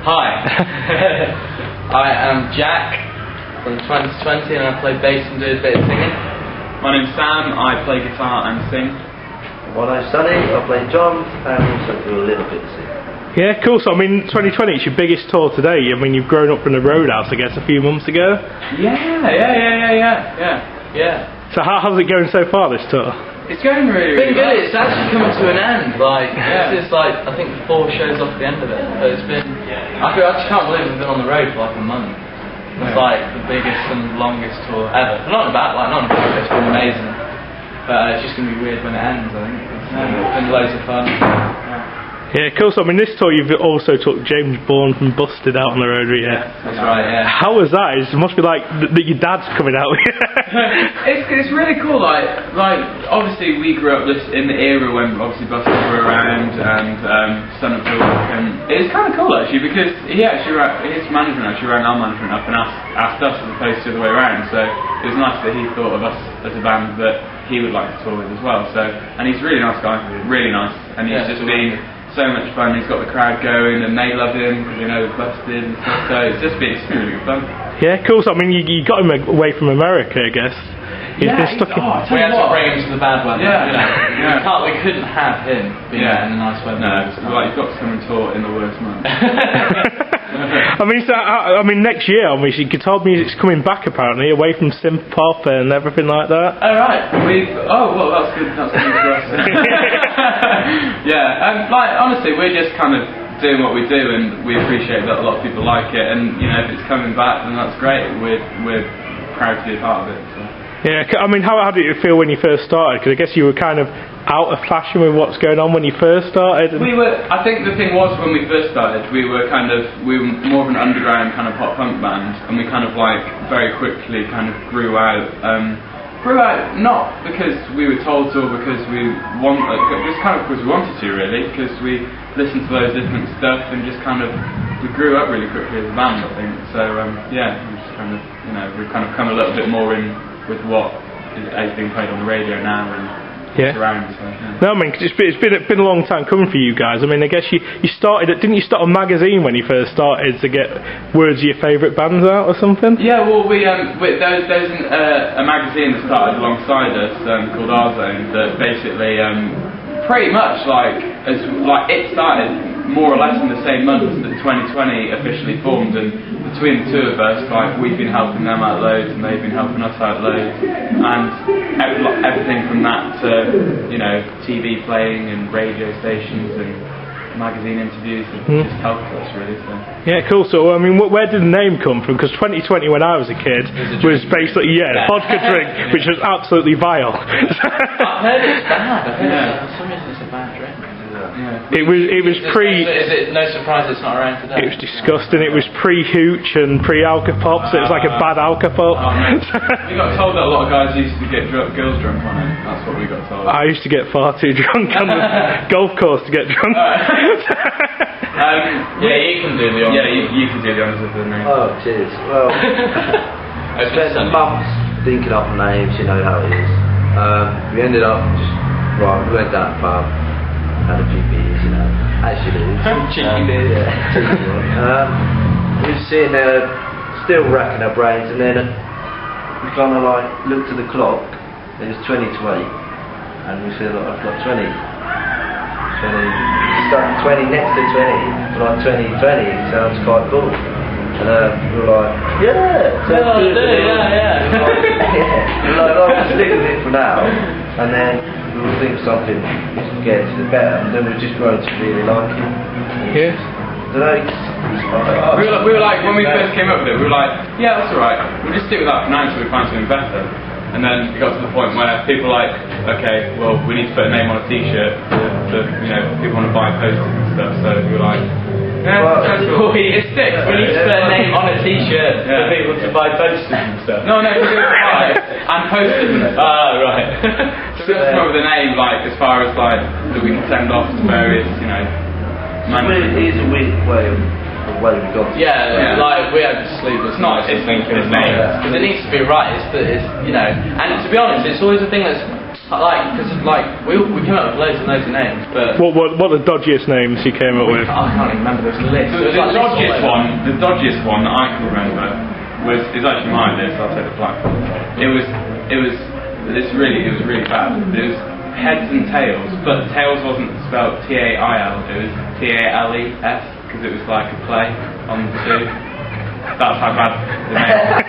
Hi. I am Jack from 2020 and I play bass and do a bit of singing. My name's Sam, I play guitar and sing. My name's Sonny, I play drums and also do a little bit of singing. Yeah, cool. So, I mean, 2020, it's your biggest tour today. I mean, you've grown up from the Roadhouse, I guess, a few months ago. Yeah. So how's it going so far, this tour? It's going really, It's been well. good, it's actually coming to an end. This is I think 4 shows off the end of it. But it's been, I just can't believe we've been on the road for like a month. It's like the biggest and longest tour ever. Not in a bad way, it's been amazing. But it's just going to be weird when it ends, I think. It's been loads of fun. Yeah, cool. So, I mean, this tour you've also took James Bourne from Busted out on the road with you. Yeah, that's right, yeah. How was that? It must be like that your dad's coming out with you. It's really cool, like obviously we grew up in the era when obviously Busted were around and Son of Bill, and it's kind of cool actually because his management actually rang our management up and asked us as opposed to the other way around, so it was nice that he thought of us as a band that he would like to tour with as well, so, and he's a really nice guy, really nice, and he's just been so much fun. He's got the crowd going and they love him because they know we're Busted and stuff, so it's been really good fun. Yeah, cool. So, I mean, you got him away from America, I guess. We had to bring him to the bad weather. We couldn't have him being in the nice weather. No, he's got to come and tour in the worst month. I mean, next year, obviously, guitar music's coming back apparently, away from synth pop and everything like that. Oh right. Well, that's good. That's good for us. Honestly, we're just kind of doing what we do, and we appreciate that a lot of people like it. And if it's coming back, then that's great. We're proud to be a part of it. So. Yeah, I mean, how did it feel when you first started? Because I guess you were kind of out of fashion with what's going on when you first started. I think the thing was when we first started, we were more of an underground kind of pop punk band, and we kind of very quickly kind of grew out. Not because we were told to, or because just kind of because we wanted to, really, because we listened to loads of different stuff and just kind of we grew up really quickly as a band, I think. So we just kind of we've kind of come a little bit more in with what is being played on the radio now and around. So, No, I mean, cause it's been a long time coming for you guys. I mean, I guess you started didn't you start a magazine when you first started to get words of your favourite bands out or something? Yeah, well, there's a magazine that started alongside us called Our Zone that basically pretty much it started more or less in the same month that 2020 officially formed, and between the two of us, we've been helping them out loads and they've been helping us out loads, and everything from that to TV playing and radio stations and magazine interviews have just helped us really. So. Yeah, cool. So I mean, where did the name come from? Because 2020 when I was a kid was basically vodka drink, which was absolutely vile. I've heard it's bad. For some reason it's a bad drink. It was pre. Is it no surprise it's not around today? It was disgusting. It was pre-hooch and pre-alcopop, so it was like a bad alcopop. We got told that a lot of guys used to get girls drunk on it. That's what we got told. I used to get far too drunk on the golf course to get drunk. You can do the honours. Yeah, you can do the honours of the name. Oh, cheers. Well, I spent months thinking up names, you know how it is. We ended up we went down the pub, had a few beers, actually. Cheeky beers. We were sitting there, still racking our brains, and then we kind of looked at the clock, it was 20 to 8, and we said, I've got 20 next to 20, 2020 sounds quite cool. And we were like, sounds good. We were like, I'll stick with it for now, and then we will think of something to get to the better, and then we've just grown to really like it. Yeah. We were like, when we first came up with it, we were like, yeah, that's alright, we'll just stick with that for now until we find something better. And then it got to the point where people were like, okay, well, we need to put a name on a t-shirt for people want to buy posters and stuff, so we were like, it sticks. We need to put a name on a t-shirt for people to buy posters and stuff. No, we do it buy and posters and stuff. Right. So we have to come up with a name, as far as that we can send off to various, management. It is a weird way we got to. We had sleepless nights thinking of names because it needs to be right. And to be honest, it's always a thing that's Like, because we came up with loads and loads of names, but What are the dodgiest names you came up with? I can't even remember. There's a list. The dodgiest one that I can remember is actually my list. I'll take the black one. It was really bad. It was Heads and Tails, but Tails wasn't spelled T-A-I-L. It was T-A-L-E-S because it was like a play on the two. That's how bad the name was.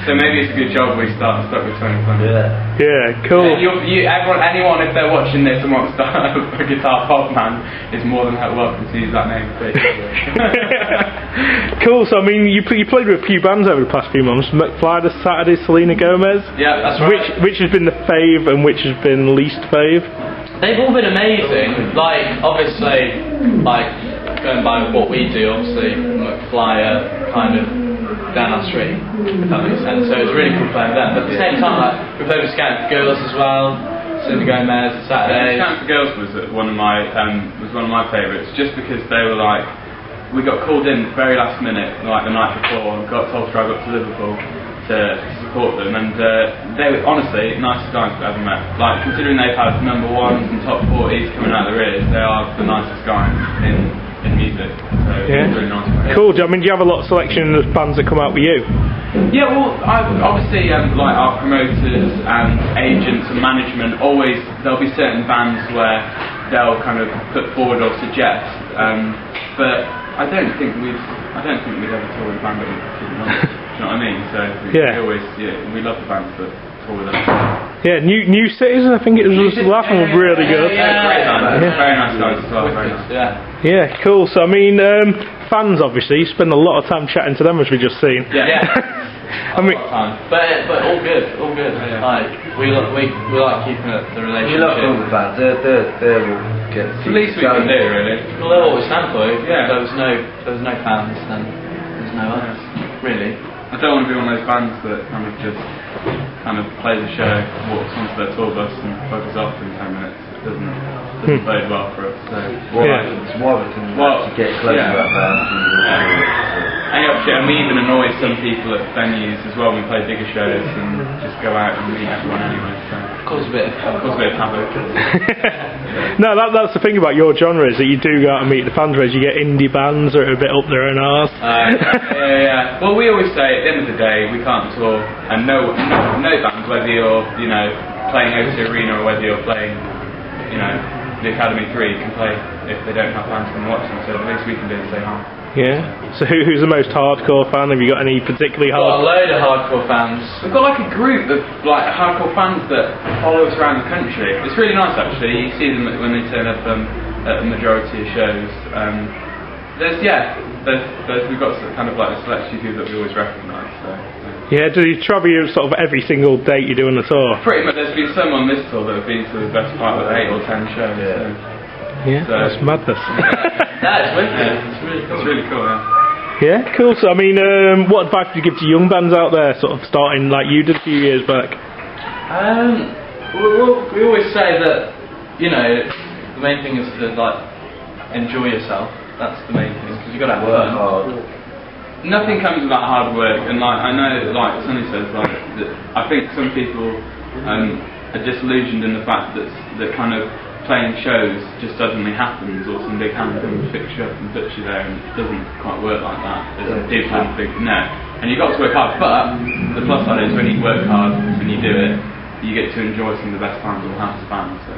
So maybe it's a good job we stuck with 2020. Yeah, cool. Anyone, if they're watching this and wants to start a guitar pop band, is more than welcome to use that name. Cool. So I mean, you played with a few bands over the past few months. McFly, The Saturday, Selena Gomez. Yeah, that's right. Which has been the fave and which has been least fave? They've all been amazing. Like, obviously, like going by what we do, obviously McFly kind of down our street, if that makes sense. So it's really cool playing with them. But at the same time, like we played with Scanning for Girls as well. Selena Gomez, Saturday. Scanning for Girls was one of my favourites, just because they were like, we got called in very last minute, like the night before, and got told to drive up to Liverpool to support them, and they were honestly nicest guys I've ever met. Like, considering they've had number ones and top 40s coming out of their ears, they are the nicest guys in music. So it's really nice. Cool. Do you have a lot of selection of bands that come out with you? Yeah, well, obviously, like our promoters and agents and management, there'll be certain bands where they'll kind of put forward or suggest, but I don't think we'd ever tour with a band that we didn't want. Do you know what I mean? So we love the bands that tour with us. Yeah, New Cities, I think it was last one was really good. Very nice guys as well. Very nice. Yeah, cool. So I mean, fans obviously, you spend a lot of time chatting to them as we just seen. Yeah. I mean, but all good. Yeah. Like we like keeping the relationship. We love all the fans. They will get. It's the least we can do, really. Well, they're what we stand for. Yeah. If there was no fans, then there's no us. Really. I don't want to be one of those bands that kind of just plays a show, walks onto their tour bus and buggers off in 10 minutes. It doesn't bode well for us. So It's why we can actually get close to that band. And we even annoy some people at venues as well when we play bigger shows and just go out and meet everyone anyway. So Cause a bit of havoc. No, that's the thing about your genre is that you do go out and meet the fans, whereas you get indie bands that are a bit up their own arse. Yeah. Well, we always say at the end of the day we can't tour, and no band, whether you're playing O2 Arena or whether you're playing the Academy 3, can play if they don't have fans come and watch them. So the least we can do is say hi. Yeah. So who's the most hardcore fan? Have you got any particularly Got a hard? load of hardcore fans. We've got like a group of like hardcore fans that follow us around the country. It's really nice actually. You see them when they turn up at the majority of shows. We've got kind of like a select few people that we always recognise. So. Yeah. Do you travel you sort of every single date you do on the tour? Pretty much. There's been some on this tour that have been to the best part of 8 or 10 shows. Yeah. Yeah, So- that's madness. That's wicked. It's really cool. It's really cool. Yeah, cool. So I mean, what advice would you give to young bands out there, sort of starting like you did a few years back? We always say that the main thing is to like enjoy yourself. That's the main thing because you got to have Work fun. hard. Nothing comes without hard work, and like I know, like Sonny says, like that I think some people are disillusioned in the fact that kind of playing shows just suddenly happens, or some big hand comes and picks you up and puts you there, and it doesn't quite work like that. People don't think and you've got to work hard. But the plus side is when you work hard and you do it, you get to enjoy some of the best times you'll have as a band. So.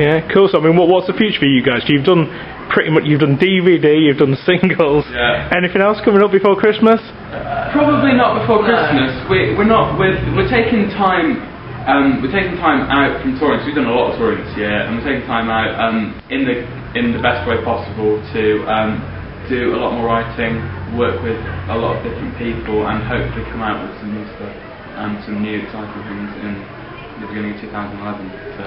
Yeah, cool. So I mean, what's the future for you guys? You've done DVD, you've done singles. Yeah. Anything else coming up before Christmas? Probably not before Christmas. We're taking time. We're taking time out from touring. So we've done a lot of touring this year, and we're taking time out in the best way possible to do a lot more writing, work with a lot of different people, and hopefully come out with some new stuff and some new exciting things in the beginning of 2011. So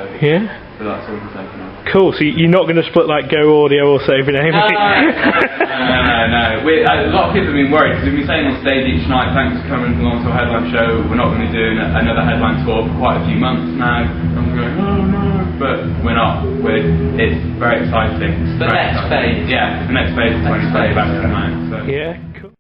that's all we can say for now. Cool. So you're not going to split like Go Audio or Saving Amy? No. A lot of people have been worried because we've been saying on stage each night, thanks for coming along to a headline show. We're not going to be doing another headline tour for quite a few months now. And we're going, oh no, but we're not. It's very exciting. The next phase. Yeah, the next phase is 2020 back tonight. So. Yeah. Cool.